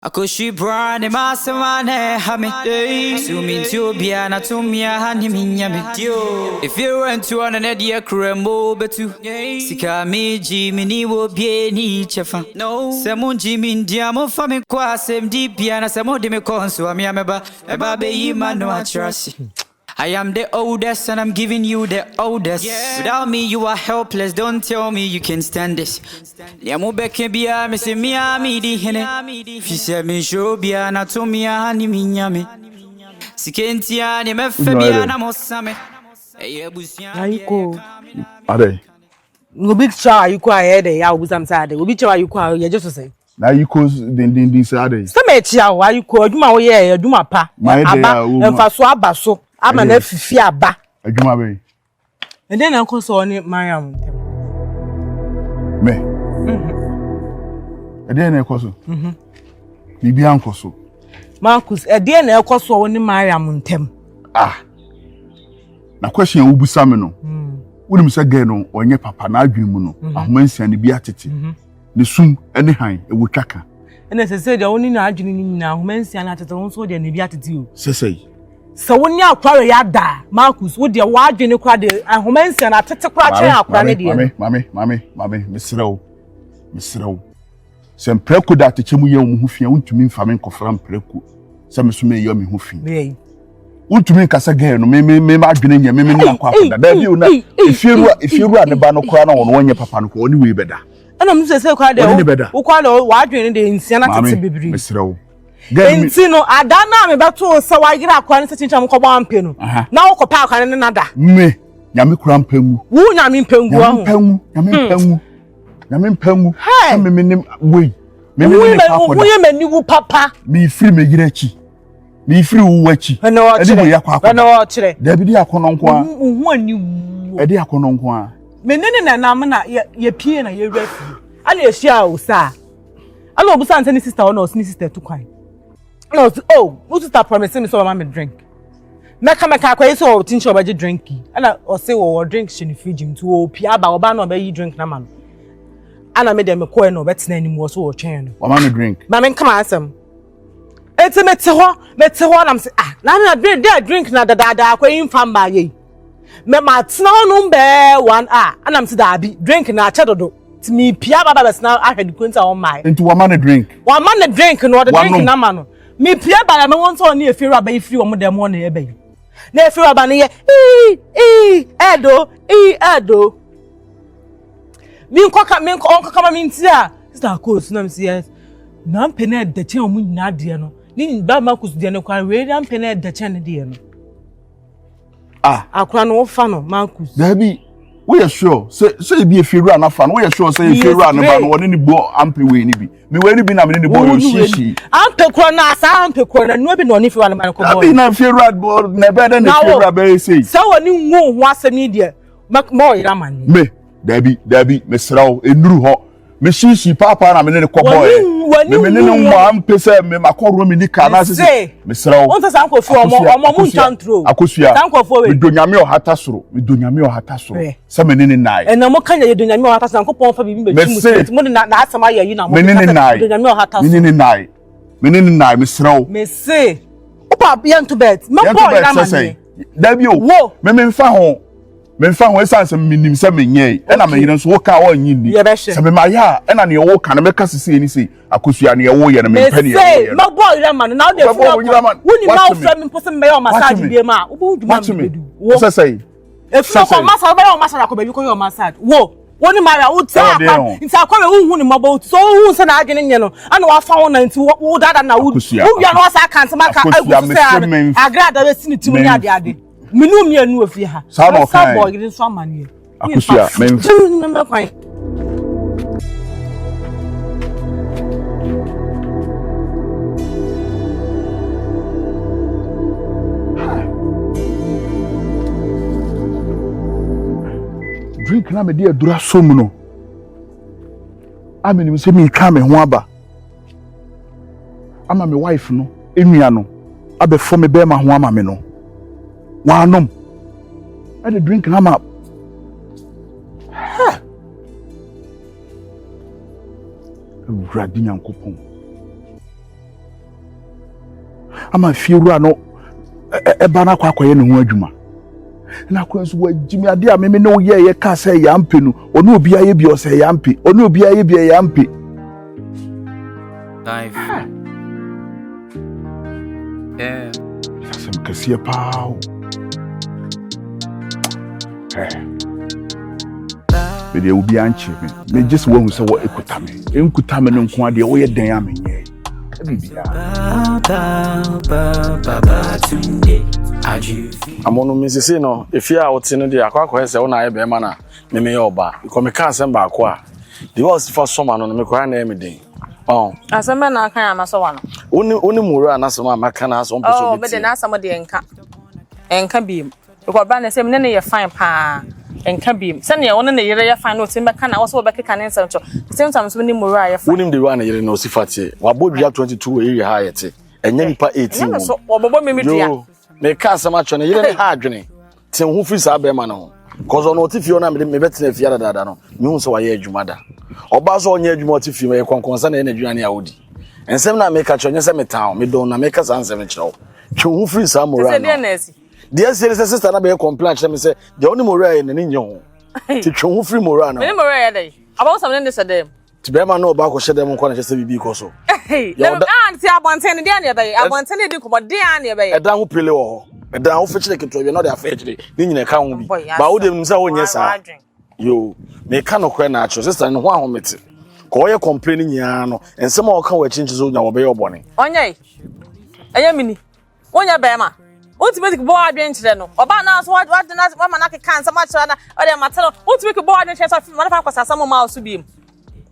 Akoshi brand masamane hame Sumi tubia na tumia hani minyame If you run to an edia krembo betu Sika miji mini wo bie ni chefa Semu jimi ndiamo fami kwa sem dipia na semu dime konsu ameba Eba be yima no atrasi I am the oldest and I'm giving you the oldest. Without me, you are helpless. Don't tell me you can stand this. Liamu beke biya me se miya mi di hene. Fise mi show biya na to miya hani minyame. Sikentia ni me fe biya na mosame. Ayiko. Ade. No big cha ayiko ayede ya obusam sa ade. Obi cha ayiko ye just say. Na ayiko din say ade. Se me chi awo ayiko adwuma wo ye adwuma pa. Aba emfa so aba so. Ama na fifi aba. Adwuma be. Ende na nko so ni Mariam. Me. Ede na ekoso. Bibi ankoso. Marcus, ede na ekoso wo ni Mariam ntem. Na question wo busa me no. Wonim se ge no onye papa na adwene mu no. Ahomansia ne bi atete. Ne sum ene han e wo twaka. Ene se de woni na adwene ni nyina ahomansia na atete won so de ne bi atete o. Sesei. So when you acquire ya da, Marcus, would your ward in the crowd, and Homensi and I take a crowd. Mammy, Miss Row. Some preco that the Chimu who fear to mean famine confirm preco. Some sume yomi who fear. Want to make us again, may margin your memory. If you run a bano crown on one year, papa, only way better. And I'm just so quite better. Who call all warding in the insanity, Miss Row. Gentino adana me beto se wa gira akwa nse chincha mko ba mpe no na wo kopa akwa ne nada me nyame kura mpangu wu nyame mpangu ahu nyame mpangu me nim wei me wo ye mani wu papa me free me gira chi me free wu wachi ade bo yakwa na wo kire da bi di akono nko a hu ani wu ade akono nko a me nene na nam na ye pie na ye rafi ana ye hia o sa ana obusa nse ni sister o na o ni sister to kwan. No, who's that promising me so I'm drink? Meka kwa so tin sure be drinky. Ana o say wo drink she ni fridge to o pia ba oba no be yi drink na man. Ana me dem ko no betina anim wo so wo twen no. Wa ma me drink. Ma men come asem. Eti mete ho na me say na drink na dada kwa yin fam ba ye. Me ma tena no be one ana me say da bi drink na che dodo. Ti mi pia ba besna ahwedi kwenta on mai. Enti wa ma ne drink. Wa ma ne drink no the drink na man no. Me pia ba me won so na efiri aba efiri wo mo dem wo na ye bayi na efiri aba na ye edo mi nkoka ma minti a sister course na me say yes na mpene de chen omu nyina de no ni ba Marcus de no kwa we na mpene de chen de no akwa no fa no Marcus Dabi we are sure say be efiri na fa no we are sure say efiri na ba no woni ni bo ampe we ni bi me we ni bi na me ni bo shishi ampe kro na asa ampe kro na no bi no ni fi wa na ko bo na efiri bo na be na efiri be say so woni nwu ho asemi de mo yira man me Dabi me sraw enuru ho me shishi papa na me ni ko boy me ni nwu ampe say me makoro me ni ka na say me sraw on sa sanko fi omo mu ntantro akosua sanko fo we me donyame o hata soro se me ni nai e na mo kanya ye donyame o hata sanko pon fa bibi be chimu mo na asama ye yi na mo donyame o hata me ni nai me sraw me say opa bia to bet me boy na man Dabi o me mfa ho esanse minim se menye e na menye nso wo ka wo nyi ni se me maya e na ne wo ka na me ka sese ni se akosua ne wo ye na me mpa ne ye me boy na man na dey woni ma wo fra me pose me o massage bi ma wo bu duma me wo se say e fro ko massage be o massage ko be ko yo massage woni mara wo ta pa nti akwa we hu ni mabo so hu se na adwene nye no ana wa fa won na nti wo dada na wo bia no sa kan ma ka agu se agrada be sini timu ni ade Minu mi anu ofie ha. Sa no kan. Boy gidi so amane. Akusua men. Member kwan. Drink na me dey adura som no. Ameni se mi ka me ho aba. Ama me wife no, enua no, abefo me be ma ho ama me no. Wanom. I dey drink na ma. Radi Nyankopon. ama fiewura no eba na akwakoye ne ho adwuma na kwanso wagimi ade a me no ye ka say yampe no ono obi aye bi o say yampe ono obi aye bi yampe life yeah some kasiye pao me de obi anche me just wo hu say wo ekuta me enkuta me no nko ade wo ye den amenye bibia amono misisi no efia wote no de akwa se wona aye be ma na me oba because me kan sem ba ko a the was for summer no me kwa na emeden oh asem na kan amaso wa no oni muru anasem amaka na aso mposo bi oh me de na asem de enka biem because ba na sem ne ye fine pa enka biem se ne wona ne yere ye fine no tim be kan na wo so be keka ne nsem cho same time so ni muru aye fine wonim de ru na yere no sifati wabodua 22 area ha yete enya nipa 18 no so obobo me dua me ka asem acho ne yere ne ha adwene tin hu fi sa be ma no cause ono otifi ona me betina fi dada no me hu so waye adwuma da oba so onye adwuma otifi me konkonsa na ene adwuma ne awodi ensem na me ka chonye se me town me don na me ka sansem chiro twu hu fi sa mora no dia se sister na be complain che me se de oni mora e ne nye ho ti twu hu fi mora no me mora e dey aba so ne se dem ti be ma no ba ko hye dem ko na che se bibi ko so anti abonten de ane be abonten de ko de ane be eda ho pele wo ho eda ho fechire keto be no de afechire ni nyine ka ho bi ba wo dem se wo nye sa yo me ka no kwe na acho sister ne ho ahomete ko ye complain nya no ensem a wo ka wa chinchi so nya wo be obone onye eye mini wonya be ma ultimate bo adwen kire no oba na so wa na ma na ke kan sama kire na o de matelo ultimate bo adwen kire so ma na fa kwasa mo ma so biem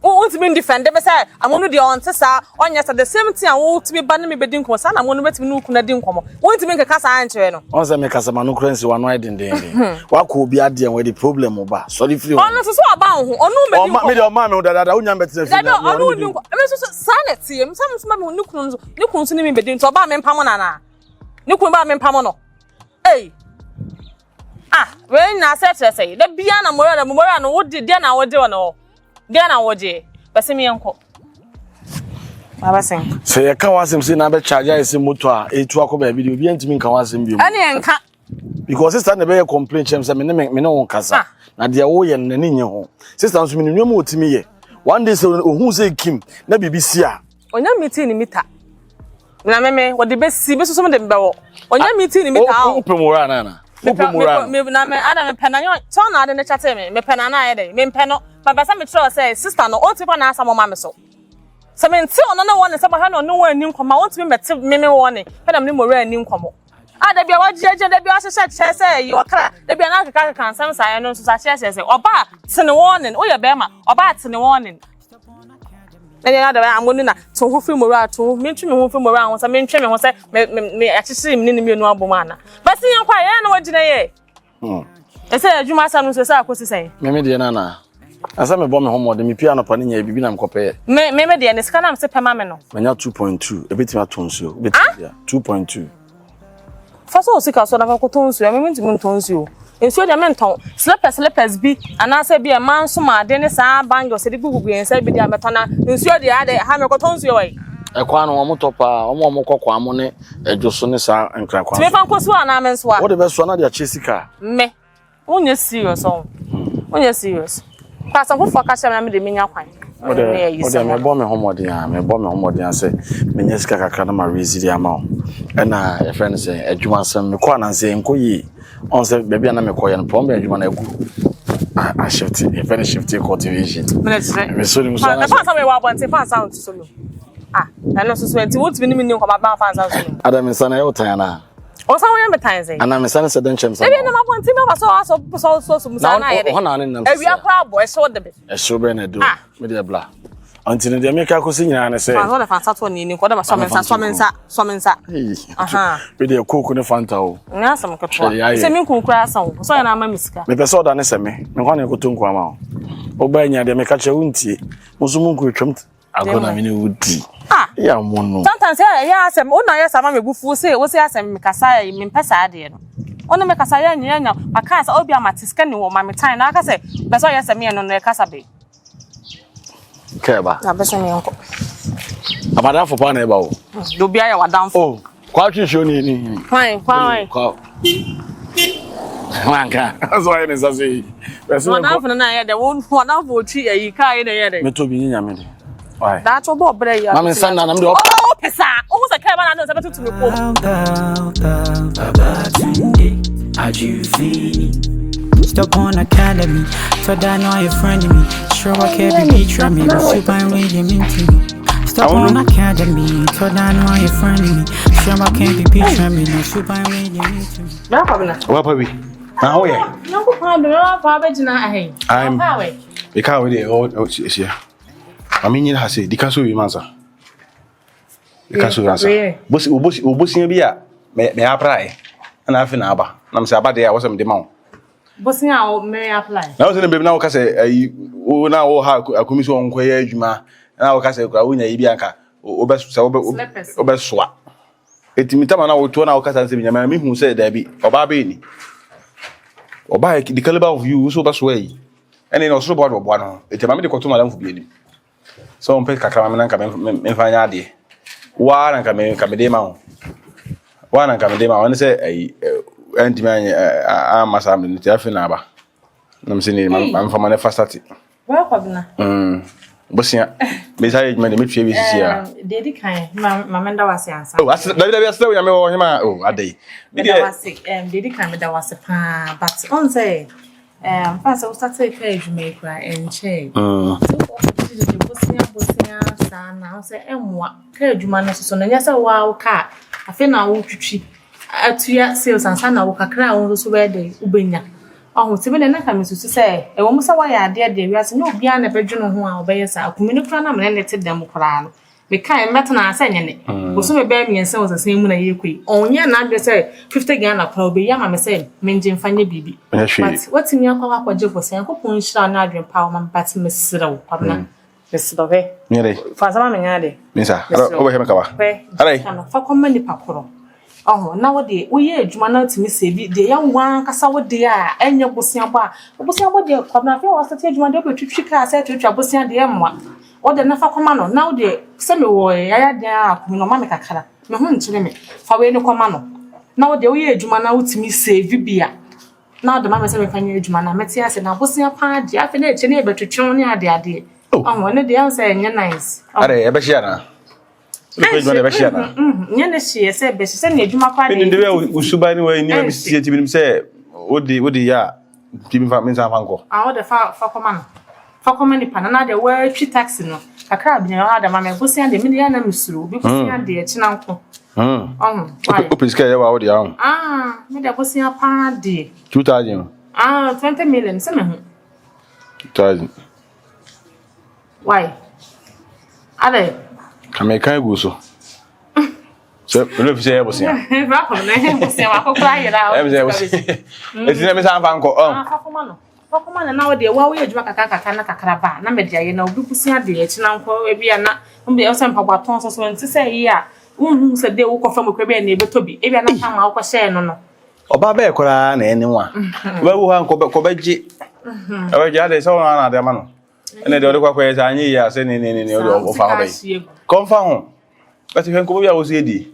ultimate defend me say amono de on tesa onya sa the same thing ultimate ba na me bedin ko sa na amono metimi no kuna din komo ultimate ke kasa ankire no on say me kasa ma no krensi wa no idendende wa ko obi ade we the problem oba sorry free on so oba ho onu me me de o ma me dada unya betina fi na onu din ko me so sanity em sam so ma me ni kunu so ni me bedin to oba me mpamo na ni kunu ba me mpamo no eh we na say da bia na mora no wodi de na wodi no dia na woje basemi enko baba sen se ye kan wasem se na be charge ese moto a etu akoba bi de obi antimi kan wasem bi ani enka because sister na be complain chem se me ne won kasa na de wo ye na ne nye ho sister nso me ne nwom otimi ye one day se ohun se kim na BBC a onya meeting ni mita na meme wo de be si be so de be wo onya meeting ni mita o promora na me na me ada me penanyo so na ade ne chate me penana aye de me peno baba sa me tro say sister no o ti pa na asa mo ma me so se me nti ono na won se ba ha no no ani nkoma won ti me meti me won pedam ni mora ani nkomo ada bia wajeje da bia hye che say yi okra da bia na kaka kan sam say no so sa che say oba tene warning o ye be ma oba tene warning na ya da amonu na to hu fi mora to me ntwe me hu fi mora ho sa me ntwe me ho say me achichiri me ni me nu aboma na basi yan kwa ya na wagina ye ese adwuma sa no so sa akosi say me de na asa me bo me ho mode me pia no pa ne nya bibi na mkope me de ne sika na me se pema me no manya 2.2 ebetima tonsuo betia 2.2 faso sika so na ko tonsuo me ntimi tonsuo ensuo de me nton slippers bi anase bi e manso ma de ne sa bango se de gugugu en sa bi de ametona ensuo de ade ha me ko tonsuo wai e kwa no mo topa mo kokwa mo ne edwoso ne sa nkra kwa me fan ko so ana me so a wo de be so na de chesika me onye serious on onye serious pasa ko foka na me de menya kwan o de me bo me homodin say menya sika kakra na ma resili ama o na e friend say adwuma sam me kwa na say enkoyi on say baby na me koye no problem adwuma na egu a shift e friend shift cultivation me so ni musa na pasa me wa bonte pasa on solo na no so enti what bi ni me nkoma ba pasa solo adam sana e otan na o sa won me tan say ana me sana se den chem say e bi na ma bonte me ba so musa na ye de ho na ne nam e wi akwa boy so de be e so be na do me de bla until the make akosi nyina ne say fa ho na fa sato ni ko da ma so mensa aha we de koku ne fanta o na sam ko to se min ku kura san so ya na ma misika me pese oda ne se me ho na ko to nko ama o ba nya de me ka che untie musumu nku twam agona me ne wudi ya mono sometimes ya asem o na ya sama me bufu se wo se asem me kasa me mpesa ade no ono me kasa ya nya aka sa obi amatiska ni wo ma me tan na aka se be so ya asem ye no no kasa be keba na be so me nko abada fo pa na e ba o do bia ya wadamfo Kwa hwehwe ni. Fine. Kwa. Wanka. So I need to say. Wana funa na ya de won wana vochi yi kai na ya de. Me to bi nya me de. Why? Da cho bo bre ya. Mama san na me de. Oh, pesa. O se kai ba na no se betutu me ko. Stop on academy, so that know you're friend of me. Sure, I can't be betraying me, but super reading into me. Stop on academy, so that know you're friend of me. Sure, I can't be betraying me, no super reading into me. Na problem. What papi? How are you? No problem. No problem jina ahe. I'm. We can't wait. Oh, yeah. I mean, you have said the castle you answer. The castle answer. Bossy be ya. Me apply. And I feel aba. I'm say about there was some demand. Bossy a me apply. Now say baby now ka say o na o ha akomisi on koye adwuma. Na o ka say kra wo nya yi bianka. Obesoa. Etimita na wo to na o ka say nyama me hu say da bi. Oba be ni. Oba the caliber of you so obesoa yi. Ene no so board bo no. Etima me de koto madam fu bi ni. So on pe kakra me na nka me fanya ade. Wa na nka me de ma ho. Wa na nka me de ma ho ne say anti man amasa me ti afi na ba. Nam se ni am fa manifestati. Wa kwabna. Bosia. Me say me me tue bi sisi a. Dedi kan mama nda wase ansa. Oh, David asle we me wo hima oh adai. Me da wase dedi kan me da wase pa but on say pass we start to pay adwuma kra enche. Bosia sana say emwa ka adwuma no so na nya say wa ka afi na wo twitwi atuya sales ansa na wo kakra wo so be dey ubenya. Oh, tibe na ka mesusu say e wo musa wa ya ade wi ase no bia na bedwunu ho a obeye sa akumini kra na mene nete dem kra no me kan meto na asa nyene wo so me be miense wo sase mu na yekui onye na adwe say 50 Ghana kra obeyi ama me say menje mfanye bibi but what me akwa akwaje for say akopon hira na adwe pa wo man bat mesrew kwabna mesrewe Nyere fa sama me nyade misa obehe me ka ba alai fa komma ni pakoro oh na wo de wo ye adwuma na timi se bi de ya wan kasa wo de a enye bosia ba de kwabna fe wo sate adwuma de betwitwi ka se twitwa bosia de emwa wo de na fa koma no na wo de se me wo ya de a komino ma me kakara me hu nchire me fa we ni koma no na wo de wo ye adwuma na wo timi se bi bia na wo de ma me se me fanya adwuma na meti ase na bosia pa de afi na eche na betwitwi ni ade oh ne de an se enye nice are e be share na nyene hye se be se na adwuma kwa ni de we usuba ni we ni ma bisi ti bi se odi ya ti mi fa nko wo de fa koma ni pana na de we twi taxi no kakra bi na da ma me bosia de mi de na misuru bi bosia de echi na nko opiska ya wa wo de ya me de bosia pa de 2000 20 million se me hu 2000 why ale American go so. So, no fi say bosia. Ba ko na bosia wa ko kra yira. Eti na me san fa nko. Fa koma na wo de wa wo adwuma kaka na kakra ba na me de aye na obi bosia de echi na nko ebi na mbe o se mpagwa ton so nti say yi a unhu se de wo ko fa mokra bi na ebetobi ebi na ka ma wo ko share no. Oba be kora na eni wa. Ba wo ha nko ko beji. Aba ja de so na de ma no. Ene de o de kwa kwa ya anyi ya se ni o de o fa ho be. Come ho. But if you come here, was ready.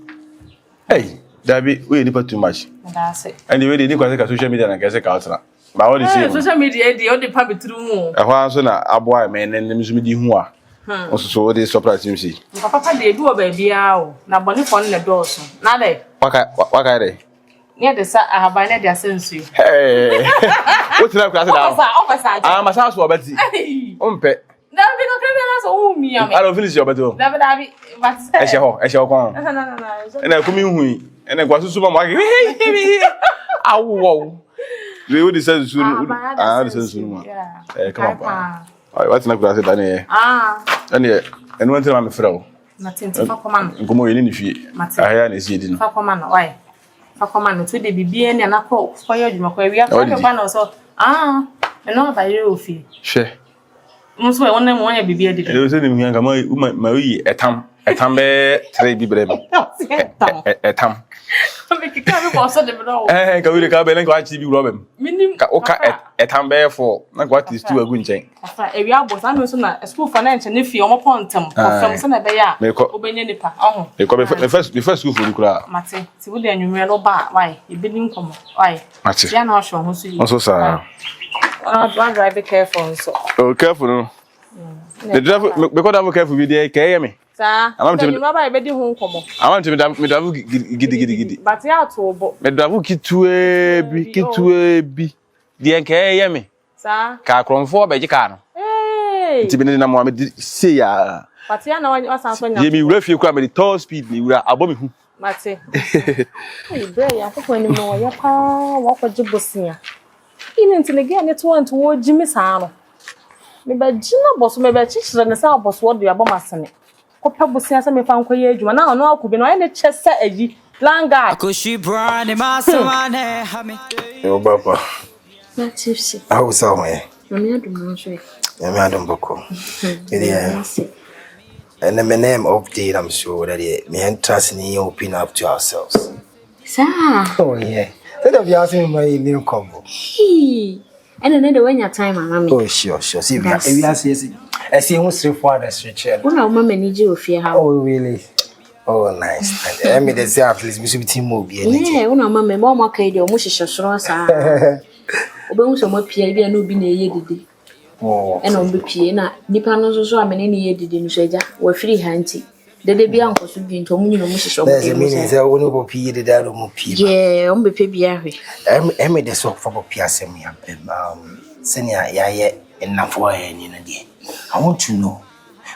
Hey, Dabi, we need too much. That's it. And the way they didn't go social media and get a culture. But what is it? Social media, the only public through. A while a boy, man, and the Muslim who are. Also, they surprise him. See, Papa, they do a baby out. Now, Bonnie phone the doors. Now, they. What are they? Near the I have by their sense. Hey, what's that class? I'm a house for Betty. Umpe. I don't finish your battle. Never have but I shall go. And I come in, and I was a supermarket. I will. They would decide soon. I listen soon. Come on. What's not grass? And one time I'm a fellow. Nothing to command. Come on, if you I is eating. For command, why? For command, to the BB and I call for your we are talking about also. And not by you fee. Share. Most one bibi edi. E say ni mi kan ma yi etam Etambe 3 bi brem. Etam. Make ka me boss dem no. Ka we ka be len ko achi bi problem. Minim Ka oka etambe 4 na ko ati stu agu nchen. Afa ewi abos am so na school for na nche ne fie omo pontam. Ofam so na be ya. Obenya nipa. Ohun. Me first school for kura. Mate, ti wo de anwumre no ba, why? E bi ni nkomo. Why? Mate. Ya na ohwo ho so yi. Also sir. Drive careful so. Oh, careful no. The driver because I'm careful with the care me. Sir, I'm telling you about be di ho nkomo. I want to me drive gidi. But ya to bo. Me drive kitue bi. The care me. Sir. Ka kronfo be jika no. Hey. Nti be na mo me say ya. But ya na wa san so nya. Ye mi wura fie kwa me the top speed ni wura abo me hu. Mate. Hey, bro, ya ko ni mo ya pa wa ko jibosia. Ine ntilege ne to want wo jimi saa no. Me ba jina boss me ba chichire ne saa boss wo do ya bo masene. Ko pa bosia se me fa nkoye adwuma na ono akubi no ne chese ayi langa. Akushi brand masamane hame. Yo baba. Na tipsy. How is that way? Mami adum nso. Yami Adam Boko. And the name update, I'm sure that me and trust in open up to ourselves. Sir. Oh yeah. Instead of you asking my new combo. Hey. And then when your time, mami. Oh sure. See, we are saying, I see who's 3 4 the street. Una mama need you fear how. Oh really? Oh nice. And me the say at least we should be team movie. Yeah, una mama mo kai de o mo hihye soro sa. Obe so mo pia bia no bi na eye didi. Oh. And on be pie na nipa no so amene ne ye didi no so agya wa firi ha nti. Dede bia nkoso bi nto mo nyino mo hihye o. There's a meaning say we no go pie de da mo pie. Yeah, on be pe bia hwe. Em the so for pie asem ya. Senior ya ye ennafo ya ni na de. I want to know.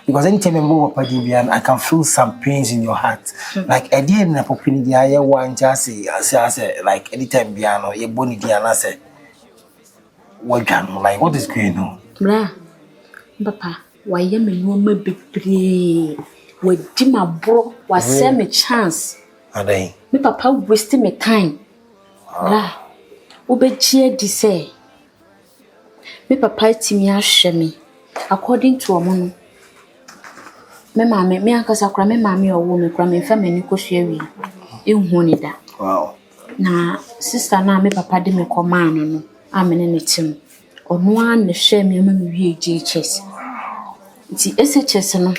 Because anytime I move up I can feel some pains in your heart. Like I didn't have opportunity I want just say like anytime piano you boni diana say what like what is going on? Bra. Papa, why ye me no ma bebre. We di ma bro, wa say me chance. Adai. Me papa waste me time. Bra. Obejie di say. Me papa timi ahwe me. According to omo me mama me ankasa kra me mama owo me kra me fa mani kosua wi ehunu ni da. Wow. Na sister na me papa de me command no amene ne tim ono an ne hwe me ma me wi GHS ti SHS no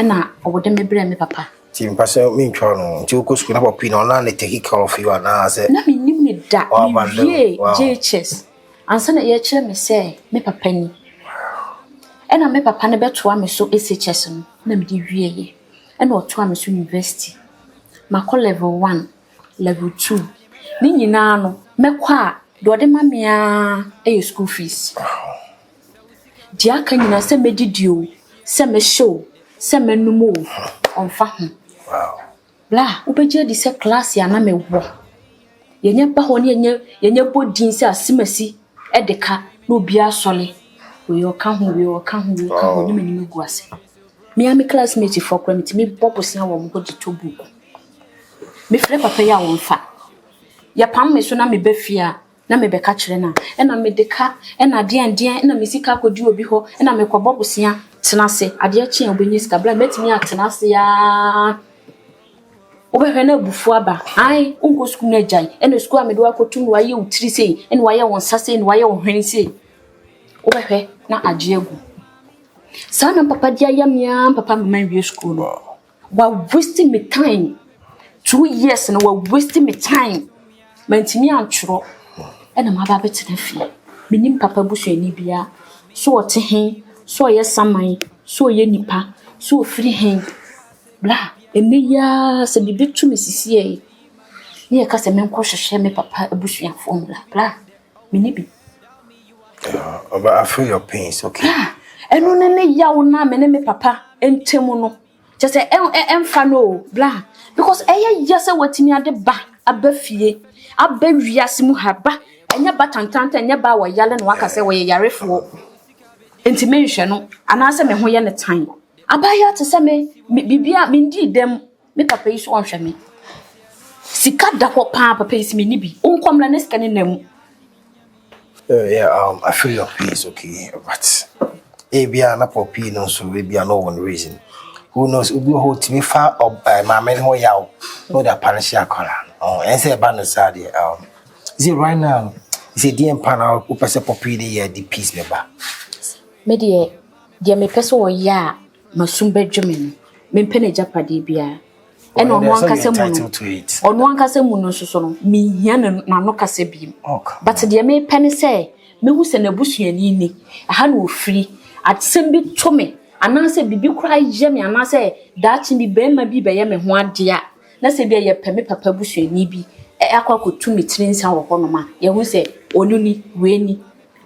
na obode me bre me papa Tim passe me ntwa no ti okosu na papa no na take care of you na say na me nim me da me wi GHS ansa na ye kire me say me papa ni ena me papa ne betoa me so SHS no na me di wie ye ena otoa me so university mako level 1 level 2 ni nyina no mekwa do de mamia school fees di aka nyina se medidio se me show se menumo onfa ho wow bla obeje di se class ya na me wo yenye ba ho ne yenye bodin se asimasi edeka na obi asole we oka ho ni me gu ase me am classmate for kwamiti me bobosia wo mo di to book me frɛ papa ya wo mfa ya pam me so na me befia na me beka kire na na me deka na dean na me sika akodi obi ho na me kɔ bobosia tena se ade akye obenyi sika bla metimi atena se ya obehwe na bufu aba ai unko school na jai na school amede wa kotum wa ye utiri sei na wa ye won sase na wa ye won hwene sei obehwe na ajiegu sana papa dia yamia papa mama wi school no wa wasting me time 2 years na wa wasting me time mantimi antworo na ma ba betena fi minim papa busu ani bia so wote hen so ye saman so ye nipa so ofiri hen bla eniya se bibitu misisi e ne ka se menko hwehwe me papa busu afo bla minibi but I feel your pains, okay? Eno ne yawo na me papa entemu no. Je say emfa no bla because yese watimi ade ba abafie abawiase mu haba enya batantanta enya ba wa yale no waka se we yarefo enti menhwe no anase me ho ye ne tan abaya te se me bibia me ndi dem me papa yi so onhwe me sika da ho pa papa yi me ni bi onkomla ne sika ne nam. Yeah, I feel your pains, okay, but Ebia na popi no so Ebia no one reason. who knows ubi ho timi fa my men ho yaw no da panisha kola and say ba no sad is it right now is it the empana who person popi the peace me ba me de me person wo ya masum bedweme me mpene japade bia and on one kase mu on one kase mu no so no me hia na no kase bi but de me pene say me hu se na busuani ni aha na ofiri atsem bi to me anase bibi kura je me anase daachi bi bema bi be ye me ho ade a na se bia ye peme papa busuani bi akwakotu me tirinsa wo hono ma ye hu se onuni weni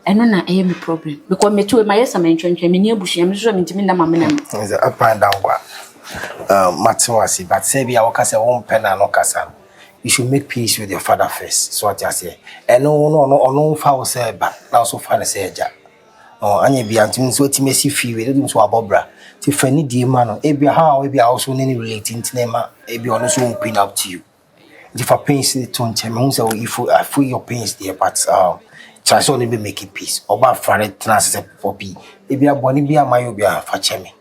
eno na me problem because me to my yes am ntwentwe me ni abusuani me so me ntimi na mama na is up and down kwa Matwasi, but say be our case won't pen and no casa. You should make peace with your father first. So what I say. And no foul say, but now so far as say, Jack. Oh, and be until so to messy fee with him to a bobra. To friendly dear man, maybe how we be also any relating to name, maybe on us won't pin up to you. If I pains the tone, so if I feel your pains, dear, but try only be making peace. Or by Friday, transit for P. Maybe a bonny be a myobia for chemi.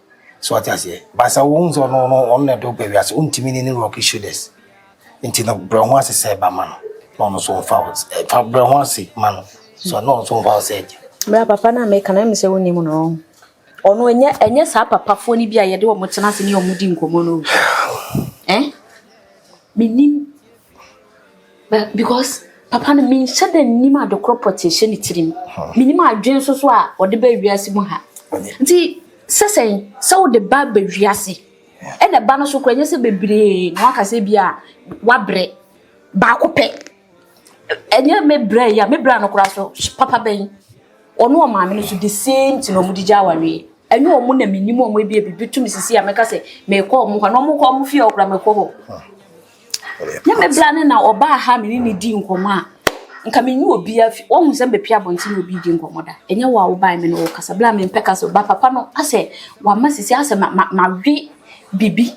So what I say, but I won't on the door baby as untimini rocky shoulders. Until the brown was a say by man, no so fouls, brown was man, so no so fouls said. My papa na make an say when you know. Or no, and yes, papa phony be I do much in your mooding comono. Eh? Meaning, because papa means said the Nima the crop protection it him. Minima dreams or the baby as Moha. See. Say so the bad bewiase and the banner so kwanya se bebre no aka se bia wabre ba ko pe enye me bre ya me bra no kura so papa ben ono o ma me so the same thing no mudija wawe enye o mu na minimo o mu bia bibitu misisi ya meka se me ko o mu kwa no mu ko o mu fie okura me ko ho ya me bra ne na oba ha me ni di nkoma nka me nyu obi afi wo hu se be pia bonti ni obi di nkomoda enye wa wo bai me no kasa bla me mpeka so ba papa no ase wa masisi ase ma wi bibi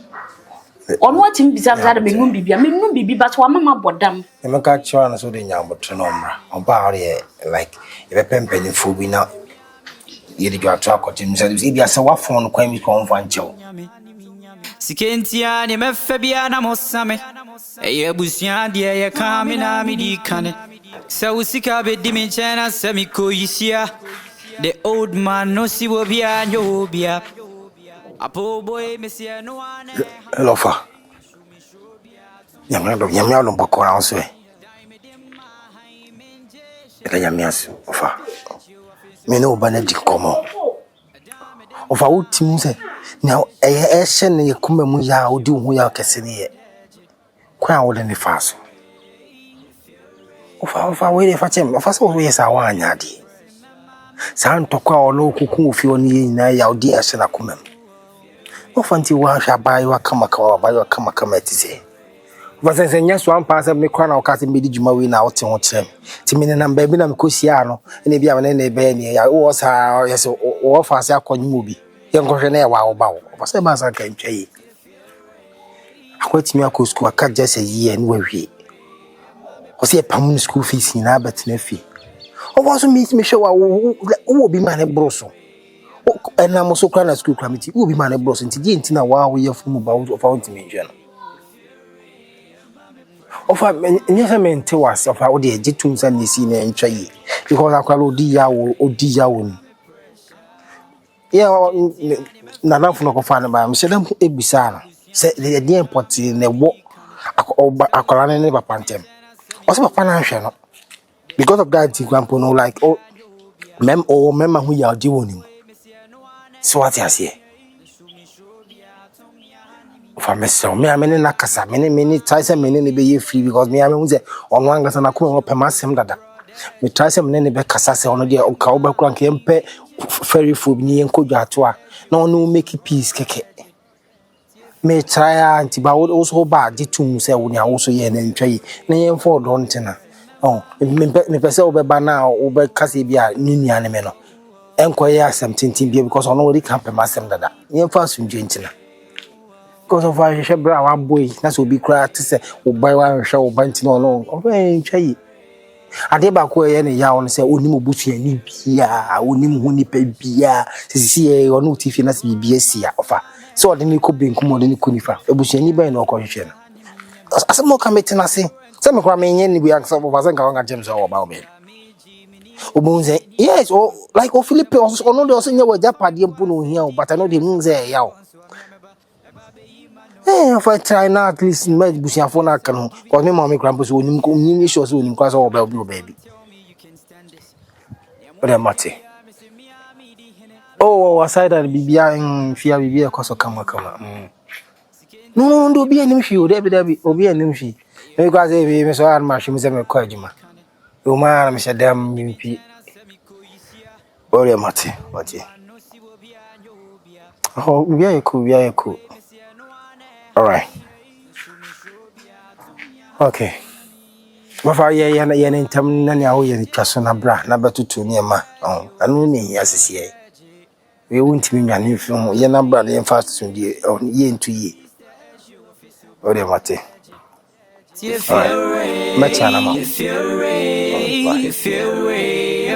ono atim bisa za da me nyu bibi me nyu bibi but wa mama bodam e me ka chiwa na so de nyambo no mra oba hore like e be pempeni fu bi na ye de gwa tra akoti mi se bi ase wa fon kwan mi ko mfa nchew Sikentia ni mefebia na mosame eye busia de ye kame na mi di kane so usika be dimenchana semi koyisia the old man no si wo bia nyo bia apo boy mesia no ane hello fa nyamya do bokora so e ela nyamya so fa me no ba na di komo ofa utim se now ehye ne yakuma mu ya odi hu ya kese ne ye kwa wo de ne faso ofa we de fa chem ofa so we sa wa anya di sa ntokwa ono kuku ofi oni ye na ya odi ehye na kuma ofa nti wa hwa bai wa kama etise ofa se nya so ampa se me kwa na okase me di juma we na ote ho chem ti me ne namba bi na me kosia no ene bia me ne be ne ya wo sa yes wo fa se akonyum obi yenkohwe na wa wo ba wo se ba sa kan twai akwatimi akosku aka jase yi en wahwie o se pam school fees na abetina fi o was me hwe wa wo bi ma ne broso o na mo so kra na school committee wo bi ma ne broso nti die ntina wa wo ye fumu ba wo fa ntimi hwe no o fa nyese mente was o fa wo de agitum sa ne si na ntwai because akwala odi ya wo ni yeah, Nanafu no kofana ba me sedam ebisa na se the import ne wo akola ne papa ntem o se papa na hwe no because of that example no like oh mema hu ya odi woni so what you say for me so me amene na kasa me try say me ne be ye free because me ame hu say ono angasa na ko pema sem dada me try say me ne be kasa say ono de o ka oba kura nke mpe very food ni enkodwa ato a na ono make peace keke me try anti ba also ba di tum say wo ni awoso ye na ntwai na yen for don tena oh me pese obeba na obe kase bia nunua ne me no enkoye asem tintin bia because ono wori camp masem dada yen fa sunje ntina because of I she bra wa boy na so bi kra te say obai wa hwe oba ntina ono obe ntwai ade ba ko ye ne ya on say onim obutua ni bia onim hu ni pa bia sisi ye ono tifi na se bibia sia ofa So the Nico being come on the Kunifa, a bush any by no condition. As a more committing, I say, some of my any we are some of us and going James or about me. Obunze, yes, or like O Philippines, or no, those in your Japadi and Puno here, but I know the moons there, yow. Eh, if I try now, at least my bushia phone, I can, because my mommy grandpa's wouldn't come in, shows wouldn't cross all about blue baby. But I'm Matty. Oh, aside that be behind fear, be a cause of come. No, don't be an issue, Debbie, or be an issue. Because if Miss Arm, she was a clergyman. Oh, man, Mr. Damn, MP. Oh, yeah, Matty. Oh, very cool. All right. Okay. But for ye and Tam Nanya, we trust on a bra, number 2 near ma. Oh, I know me, as I say. We won't be a new film, ye number and fast on ye into ye. Oh, dear Matty. If you're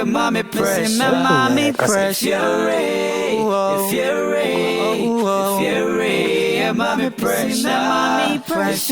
mommy press, mommy press, mommy press,